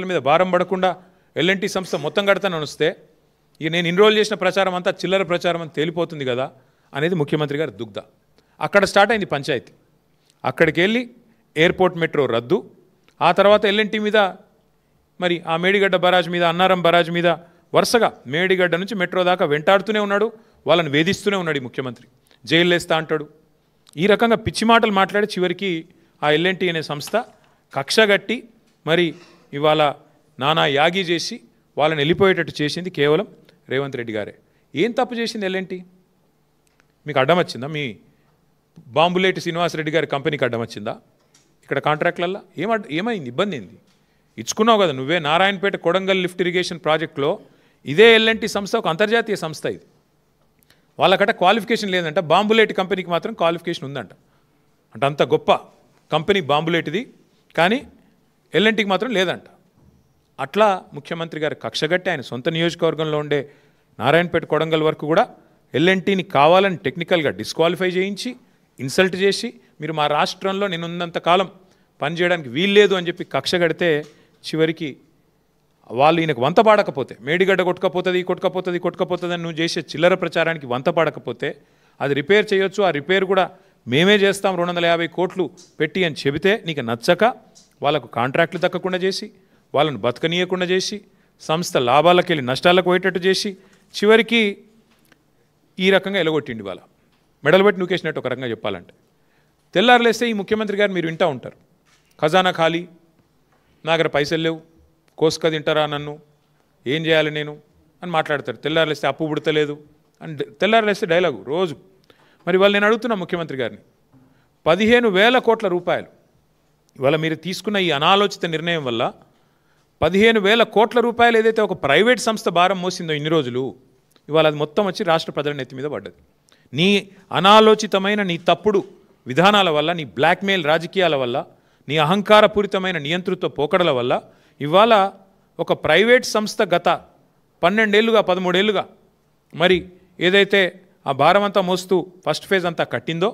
మీద భారం పడకుండా ఎల్ఎన్టీ సంస్థ మొత్తం కడతానని వస్తే ఇక నేను ఎన్రోల్ చేసిన ప్రచారం అంతా చిల్లర ప్రచారం అని తేలిపోతుంది కదా అనేది ముఖ్యమంత్రి గారి దుగ్ధ. అక్కడ స్టార్ట్ అయింది పంచాయతీ. అక్కడికి వెళ్ళి ఎయిర్పోర్ట్ మెట్రో రద్దు, ఆ తర్వాత ఎల్ఎన్టీ మీద మరి ఆ మేడిగడ్డ బరాజ్ మీద అన్నారం బరాజ్ మీద వరుసగా మేడిగడ్డ నుంచి మెట్రో దాకా వెంటాడుతూనే ఉన్నాడు, వాళ్ళని వేధిస్తూనే ఉన్నాడు ఈ ముఖ్యమంత్రి. జైలు వేస్తా అంటాడు. ఈ రకంగా పిచ్చి మాటలు మాట్లాడి చివరికి ఆ ఎల్ఎన్టీ అనే సంస్థ కక్షగట్టి మరి ఇవాళ నానా యాగి చేసి వాళ్ళని వెళ్ళిపోయేటట్టు చేసింది కేవలం రేవంత్ రెడ్డి గారే. ఏం తప్పు చేసింది ఎల్ఎన్టీ? మీకు అడ్డం వచ్చిందా? మీ బాంబులేటి శ్రీనివాసరెడ్డి గారి కంపెనీకి అడ్డం వచ్చిందా? ఇక్కడ కాంట్రాక్ట్లల్లో ఏమైంది? ఇబ్బంది ఏంది? ఇచ్చుకున్నావు కదా నువ్వే. నారాయణపేట కొడంగల్ లిఫ్ట్ ఇరిగేషన్ ప్రాజెక్టులో ఇదే ఎల్ఎన్టీ సంస్థ ఒక అంతర్జాతీయ సంస్థ. ఇది వాళ్ళకట క్వాలిఫికేషన్ లేదంట, బాంబులేటి కంపెనీకి మాత్రం క్వాలిఫికేషన్ ఉందంట. అంటే అంత గొప్ప కంపెనీ బాంబులేటిది, కానీ ఎల్ఎన్టీకి మాత్రం లేదంట. అట్లా ముఖ్యమంత్రి గారు కక్షగట్టి ఆయన సొంత నియోజకవర్గంలో ఉండే నారాయణపేట కొడంగల్ వరకు కూడా ఎల్ఎన్టీని కావాలని టెక్నికల్గా డిస్క్వాలిఫై చేయించి ఇన్సల్ట్ చేసి మీరు మా రాష్ట్రంలో నేనున్నంత కాలం పనిచేయడానికి వీల్లేదు అని చెప్పి కక్షగడితే చివరికి వాళ్ళు ఈయనకు వంత పాడకపోతే, మేడిగడ్డ కొట్టుకపోతుంది అని నువ్వు చేసే చిల్లర ప్రచారానికి వంత పాడకపోతే అది రిపేర్ చేయొచ్చు, ఆ రిపేర్ కూడా మేమే చేస్తాం 250 కోట్లు పెట్టి అని చెబితే నీకు నచ్చక వాళ్ళకు కాంట్రాక్టులు దక్కకుండా చేసి, వాళ్ళని బతకనీయకుండా చేసి, సంస్థ లాభాలకు వెళ్ళి నష్టాలకు పోయేటట్టు చేసి చివరికి ఈ రకంగా ఎలగొట్టిండి. వాళ్ళ మెడలు పెట్టి నూకేసినట్టు ఒక రకంగా చెప్పాలంటే. తెల్లారులేస్తే ఈ ముఖ్యమంత్రి గారు మీరు వింటూ ఉంటారు, ఖజానా ఖాళీ, నా దగ్గర పైసలు లేవు, కోసుక తింటారా నన్ను, ఏం చేయాలి నేను అని మాట్లాడతారు. తెల్లారులేస్తే అప్పు పుడతలేదు అని తెల్లారులేస్తే డైలాగు రోజు. మరి వాళ్ళు నేను అడుగుతున్నా ముఖ్యమంత్రి గారిని, 15,000 కోట్ల రూపాయలు ఇవాళ మీరు తీసుకున్న ఈ అనాలోచిత నిర్ణయం వల్ల 15,000 కోట్ల రూపాయలు ఏదైతే ఒక ప్రైవేట్ సంస్థ భారం మోసిందో ఇన్ని రోజులు, ఇవాళ అది మొత్తం వచ్చి రాష్ట్ర ప్రజల నెత్తి మీద పడ్డది. నీ అనాలోచితమైన నీ తప్పుడు విధానాల వల్ల, నీ బ్లాక్మెయిల్ రాజకీయాల వల్ల, నీ అహంకారపూరితమైన నియంతృత్వ పోకడల వల్ల ఇవాళ ఒక ప్రైవేట్ సంస్థ గత 12 ఏళ్ళుగా 13 ఏళ్ళుగా మరి ఏదైతే ఆ భారం అంతా మోస్తూ ఫస్ట్ ఫేజ్ అంతా కట్టిందో,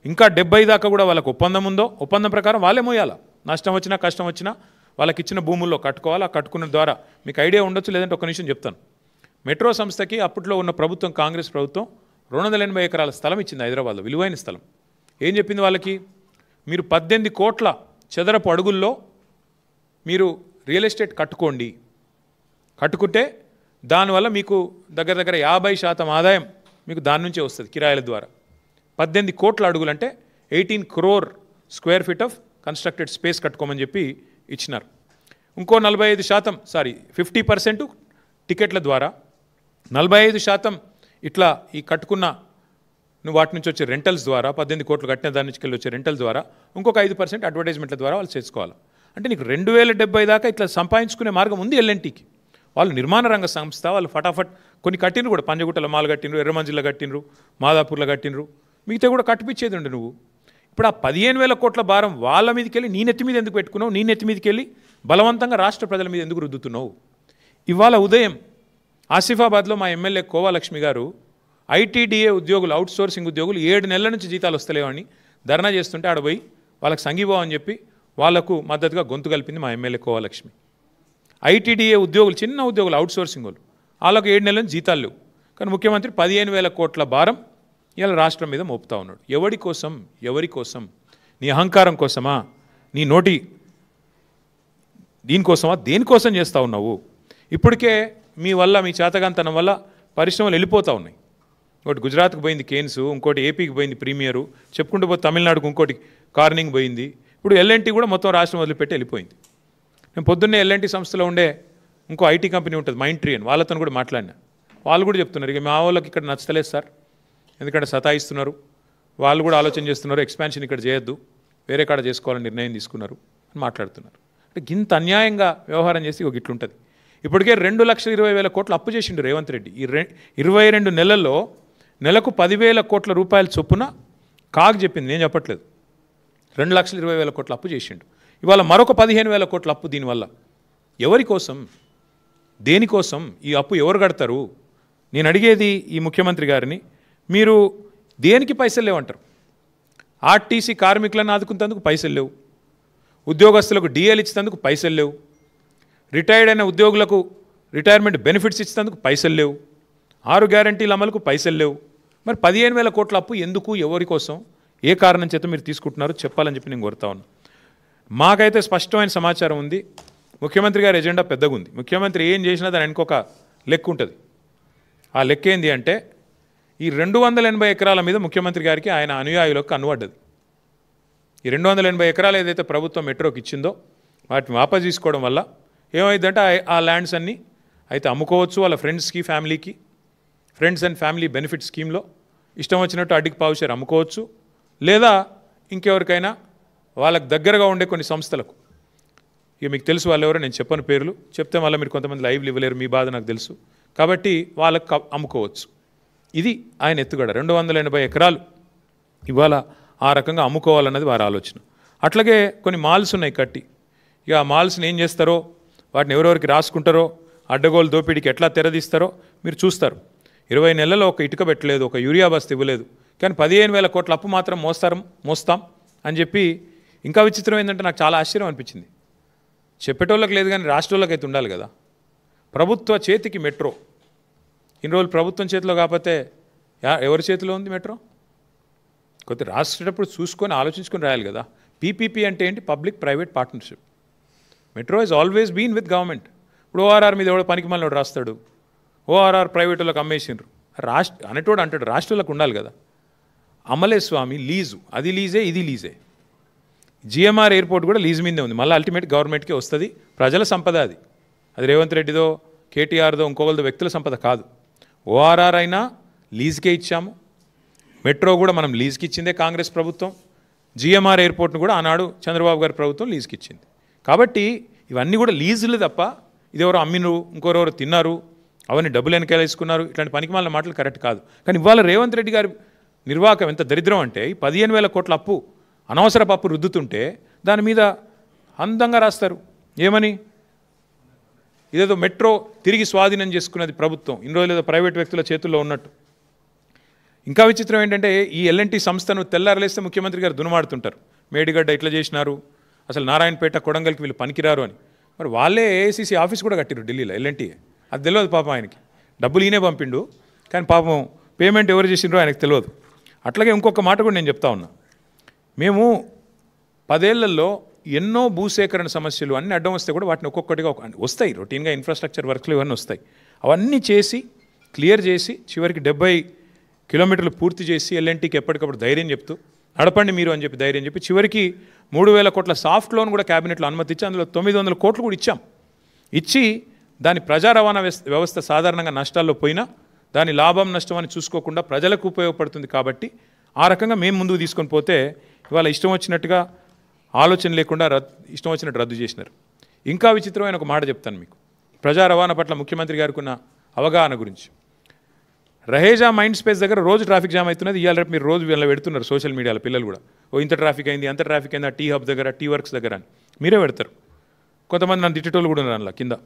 ఇంకా 70 దాకా కూడా వాళ్ళకు ఒప్పందం ఉందో, ఒప్పందం ప్రకారం వాళ్ళే మోయాలా. నష్టం వచ్చినా కష్టం వచ్చినా వాళ్ళకి ఇచ్చిన భూముల్లో కట్టుకోవాలి. ఆ కట్టుకున్న ద్వారా మీకు ఐడియా ఉండొచ్చు, లేదంటే ఒక నిమిషం చెప్తాను. మెట్రో సంస్థకి అప్పట్లో ఉన్న ప్రభుత్వం, కాంగ్రెస్ ప్రభుత్వం 280 ఎకరాల స్థలం ఇచ్చింది హైదరాబాద్లో, విలువైన స్థలం. ఏం చెప్పింది వాళ్ళకి? మీరు 18 కోట్ల చదరపు అడుగుల్లో మీరు రియల్ ఎస్టేట్ కట్టుకోండి, కట్టుకుంటే దానివల్ల మీకు దగ్గర దగ్గర 50% ఆదాయం మీకు దాని నుంచే వస్తుంది కిరాయిల ద్వారా. 18 కోట్ల అడుగులు అంటే 18 crore square feet of constructed space కట్టుకోమని చెప్పి ఇచ్చినారు. ఇంకో 50% టికెట్ల ద్వారా, 45% ఇట్లా ఈ కట్టుకున్న నువ్వు వాటి నుంచి వచ్చే రెంటల్స్ ద్వారా, 18 కోట్లు కట్టిన దాని నుంచి వచ్చే రెంటల్ ద్వారా, ఇంకొక 5% అడ్వర్టైజ్మెంట్ల ద్వారా వాళ్ళు చేసుకోవాలి. అంటే నీకు 2070 దాకా ఇట్లా సంపాదించుకునే మార్గం ఉంది ఎల్ఎన్టీకి. వాళ్ళు నిర్మాణ రంగ సంస్థ, వాళ్ళు ఫటాఫట్ కొన్ని కట్టినరు కూడా, పంజగుట్టలో మాల్ కట్టినరు, ఎర్రమంజిల్లో కట్టినరు, మాదాపూర్లో కట్టినరు, మిగతా కూడా కట్టిపించేది ఉండి నువ్వు. ఇప్పుడు ఆ 15,000 కోట్ల భారం వాళ్ళ మీదకి వెళ్ళి నీ నెత్తి మీద ఎందుకు పెట్టుకున్నావు? నీ నెత్తి మీదకి వెళ్ళి బలవంతంగా రాష్ట్ర ప్రజల మీద ఎందుకు రుద్దుతున్నావు? ఇవాళ ఉదయం ఆసిఫాబాద్లో మా ఎమ్మెల్యే కోవాలక్ష్మి గారు ఐటీడీఏ ఉద్యోగులు, అవుట్సోర్సింగ్ ఉద్యోగులు 7 నెలల నుంచి జీతాలు వస్తలేవని ధర్నా చేస్తుంటే ఆడ పోయి వాళ్ళకి సంఘీభావం అని చెప్పి వాళ్లకు మద్దతుగా గొంతు కలిపింది మా ఎమ్మెల్యే కోవాలక్ష్మి. ఐటీడీఏ ఉద్యోగులు, చిన్న ఉద్యోగులు, అవుట్సోర్సింగ్ వాళ్ళు, వాళ్ళకు 7 నెలల నుంచి జీతాలు లేవు. కానీ ముఖ్యమంత్రి 15,000 కోట్ల భారం ఇలా రాష్ట్రం మీద మోపుతా ఉన్నాడు. ఎవరి కోసం? ఎవరి కోసం? నీ అహంకారం కోసమా? నీ నోటి దీనికోసమా? దేనికోసం చేస్తూ ఉన్నావు? ఇప్పటికే మీ వల్ల, మీ చేతగాంతనం వల్ల పరిశ్రమలు వెళ్ళిపోతూ ఉన్నాయి. ఇంకోటి గుజరాత్కి పోయింది కేన్స్, ఇంకోటి ఏపీకి పోయింది ప్రీమియరు, చెప్పుకుంటూ పోతే తమిళనాడుకు ఇంకోటి కార్నింగ్ పోయింది. ఇప్పుడు ఎల్ఎన్టీ కూడా మొత్తం రాష్ట్రం వదిలిపెట్టి వెళ్ళిపోయింది. నేను పొద్దున్నే ఎల్ఎన్టీ సంస్థలో ఉండే ఇంకో ఐటీ కంపెనీ ఉంటుంది మైంట్రీ అని, వాళ్ళతో కూడా మాట్లాడినా. వాళ్ళు కూడా చెప్తున్నారు, ఇక మా వాళ్ళకి ఇక్కడ నచ్చలేదు సార్, ఎందుకంటే సతాయిస్తున్నారు, వాళ్ళు కూడా ఆలోచన చేస్తున్నారు, ఎక్స్పాన్షన్ ఇక్కడ చేయొద్దు, వేరే కాడ చేసుకోవాలని నిర్ణయం తీసుకున్నారు అని మాట్లాడుతున్నారు. అంటే ఇంత అన్యాయంగా వ్యవహారం చేసి ఒక ఇట్లుంటుంది. ఇప్పటికే 2,20,000 కోట్లు అప్పు చేసిండు రేవంత్ రెడ్డి. ఈ 22 నెలల్లో నెలకు 10,000 కోట్ల రూపాయల చొప్పున కాగ్ చెప్పింది, నేను చెప్పట్లేదు. 2,20,000 కోట్ల అప్పు చేసిండు. ఇవాళ మరొక 15,000 కోట్ల అప్పు. దీనివల్ల ఎవరి కోసం? దేనికోసం? ఈ అప్పు ఎవరు కడతారు? నేను అడిగేది ఈ ముఖ్యమంత్రి గారిని, మీరు దేనికి పైసలు లేవంటారు? ఆర్టీసీ కార్మికులను ఆదుకునేందుకు పైసలు లేవు, ఉద్యోగస్తులకు డిఏలు ఇచ్చేందుకు పైసలు లేవు, రిటైర్డ్ అయిన ఉద్యోగులకు రిటైర్మెంట్ బెనిఫిట్స్ ఇచ్చేందుకు పైసలు లేవు, 6 గ్యారంటీల అమలుకు పైసలు లేవు. మరి 15,000 కోట్ల అప్పు ఎందుకు, ఎవరి కోసం, ఏ కారణం చేత మీరు తీసుకుంటున్నారో చెప్పాలని చెప్పి నేను కోరుతా ఉన్నా. మాకైతే స్పష్టమైన సమాచారం ఉంది. ముఖ్యమంత్రి గారి ఎజెండా పెద్దగా ఉంది. ముఖ్యమంత్రి ఏం చేసినా దాని ఇంకొక లెక్క ఉంటుంది. ఆ లెక్క ఏంది అంటే ఈ 280 ఎకరాల మీద ముఖ్యమంత్రి గారికి ఆయన అనుయాయులకు కన్నుపడ్డది. ఈ 280 ఎకరాలు ఏదైతే ప్రభుత్వం మెట్రోకి ఇచ్చిందో వాటిని వాపసు తీసుకోవడం వల్ల ఏమైందంటే ఆ ల్యాండ్స్ అన్నీ అయితే అమ్ముకోవచ్చు, వాళ్ళ ఫ్రెండ్స్కి, ఫ్యామిలీకి, ఫ్రెండ్స్ అండ్ ఫ్యామిలీ బెనిఫిట్ స్కీమ్లో ఇష్టం వచ్చినట్టు అడ్డికి పావుషేర్ అమ్ముకోవచ్చు, లేదా ఇంకెవరికైనా వాళ్ళకు దగ్గరగా ఉండే కొన్ని సంస్థలకు, ఇక మీకు తెలుసు వాళ్ళు ఎవరో, నేను చెప్పని పేర్లు చెప్తే మళ్ళీ మీరు కొంతమంది లైవ్లు ఇవ్వలేరు, మీ బాధ నాకు తెలుసు, కాబట్టి వాళ్ళకు అమ్ముకోవచ్చు. ఇది ఆయన ఎత్తుగడ. 280 ఎకరాలు ఇవాళ ఆ రకంగా అమ్ముకోవాలన్నది వారి ఆలోచన. అట్లాగే కొన్ని మాల్స్ ఉన్నాయి కట్టి, ఇక ఆ మాల్స్ని ఏం చేస్తారో, వాటిని ఎవరెవరికి రాసుకుంటారో, అడ్డగోలు దోపిడీకి ఎట్లా తెరదీస్తారో మీరు చూస్తారు. 20 నెలల్లో ఒక ఇటుక పెట్టలేదు, ఒక యూరియా బస్తీ ఇవ్వలేదు, కానీ 15,000 కోట్ల అప్పు మాత్రం మోస్తాం అని చెప్పి. ఇంకా విచిత్రం ఏంటంటే నాకు చాలా ఆశ్చర్యం అనిపించింది. చెప్పేటోళ్ళకి లేదు కానీ రాష్ట్రోళ్ళకి అయితే ఉండాలి కదా. ప్రభుత్వ చేతికి మెట్రో, ఇన్ని రోజులు ప్రభుత్వం చేతిలో కాకపోతే ఎవరి చేతిలో ఉంది మెట్రో? కొద్దిగా రాసేటప్పుడు చూసుకొని ఆలోచించుకొని రాయాలి కదా. పీపీపీ అంటే ఏంటి? Public private partnership. Metro is always been with government. ఇప్పుడు ఓఆర్ఆర్ మీద ఎవడో పనికి మళ్ళీ రాస్తాడు, ఓఆర్ఆర్ ప్రైవేట్ వాళ్ళకి అమ్మేసిండ్రు, అనేటోడు అంటాడు రాష్ట్రాలకు ఉండాలి కదా. అమలే స్వామి లీజు, అది లీజే, ఇది లీజే. జిఎంఆర్ ఎయిర్పోర్ట్ కూడా లీజ్ మీదే ఉంది, మళ్ళీ అల్టిమేట్ గవర్నమెంట్కే వస్తుంది. ప్రజల సంపద అది, అది రేవంత్ రెడ్డిదో, కేటీఆర్దో, ఇంకోళ్ళదో వ్యక్తుల సంపద కాదు. ఓఆర్ఆర్ అయినా లీజ్కే ఇచ్చాము, మెట్రో కూడా మనం లీజ్కి ఇచ్చిందే కాంగ్రెస్ ప్రభుత్వం, జిఎంఆర్ ఎయిర్పోర్ట్ను కూడా ఆనాడు చంద్రబాబు గారి ప్రభుత్వం లీజ్కి ఇచ్చింది. కాబట్టి ఇవన్నీ కూడా లీజులు తప్ప ఇదెవరో అమ్మినరు, ఇంకొరెవరు తిన్నారు, అవన్నీ డబ్బులు వెనకాలేసుకున్నారు, ఇట్లాంటి పనికిమాలిన మాటలు కరెక్ట్ కాదు. కానీ ఇవాళ రేవంత్ రెడ్డి గారి నిర్వాహకం ఎంత దరిద్రం అంటే, ఈ 15,000 కోట్ల అప్పు, అనవసరపు అప్పు రుద్దుతుంటే దాని మీద అందంగా రాస్తారు ఏమని, ఇదేదో మెట్రో తిరిగి స్వాధీనం చేసుకున్నది ప్రభుత్వం, ఇన్ని రోజులు ఏదో ప్రైవేట్ వ్యక్తుల చేతుల్లో ఉన్నట్టు. ఇంకా విచిత్రం ఏంటంటే ఈ ఎల్ఎన్టీ సంస్థను తెల్లారలేస్తే ముఖ్యమంత్రి గారు దునమాడుతుంటారు, మేడిగడ్డ ఇట్లా చేసినారు, అసలు నారాయణపేట, కొడంగల్కి వీళ్ళు పనికిరారు అని. మరి వాళ్ళే ఏఐసీసీ ఆఫీస్ కూడా కట్టిరు ఢిల్లీలో, ఎల్ఎన్టీ. అది తెలియదు పాపం ఆయనకి, డబ్బులు ఈయనే పంపిండు, కానీ పాపం పేమెంట్ ఎవరు చేసిండ్రో ఆయనకు తెలియదు. అట్లాగే ఇంకొక మాట కూడా నేను చెప్తా ఉన్నా, మేము 10 ఏళ్లలో ఎన్నో భూసేకరణ సమస్యలు అన్నీ అడ్డం వస్తే కూడా వాటిని ఒక్కొక్కటిగా వస్తాయి, రొటీన్గా ఇన్ఫ్రాస్ట్రక్చర్ వర్క్లు ఇవన్నీ వస్తాయి, అవన్నీ చేసి క్లియర్ చేసి చివరికి 70 కిలోమీటర్లు పూర్తి చేసి ఎల్ఎన్టీకి ఎప్పటికప్పుడు ధైర్యం చెప్తూ నడపండి మీరు అని చెప్పి ధైర్యం చెప్పి చివరికి 3,000 కోట్ల సాఫ్ట్ లోన్ కూడా క్యాబినెట్లో అనుమతి ఇచ్చి అందులో 900 కోట్లు కూడా ఇచ్చాం. ఇచ్చి దాని ప్రజా రవాణా వ్యవస్థ సాధారణంగా నష్టాల్లో పోయినా దాని లాభం నష్టం అని చూసుకోకుండా ప్రజలకు ఉపయోగపడుతుంది. కాబట్టి ఆ రకంగా మేము ముందుకు తీసుకొని పోతే ఇవాళ ఇష్టం వచ్చినట్టుగా ఆలోచన లేకుండా ఇష్టం వచ్చినట్టు రద్దు చేసినారు. ఇంకా విచిత్రమైన ఒక మాట చెప్తాను మీకు, ప్రజా రవాణా పట్ల ముఖ్యమంత్రి గారికి ఉన్న అవగాహన గురించి. రహేజా మైండ్ స్పేస్ దగ్గర రోజు ట్రాఫిక్ జామ్ అవుతున్నది, ఇవాళ రేపు మీరు రోజు వీళ్ళ పెడుతున్నారు సోషల్ మీడియాలో, పిల్లలు కూడా ఓ ఇంత ట్రాఫిక్ అయింది, అంత ట్రాఫిక్ అయింది, ఆ టీ హబ్ దగ్గర, టీ వర్క్స్ దగ్గర అని మీరే పెడతారు. కొంతమంది నన్ను తిట్టేటోళ్ళు కూడా ఉన్నారు అందులో కింద,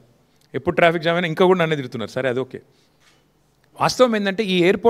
ఎప్పుడు ట్రాఫిక్ జామ్ అయినా ఇంకా కూడా నన్నే తిడుతున్నారు. సరే అది ఓకే. వాస్తవం ఏంటంటే ఈ ఎయిర్పోర్ట్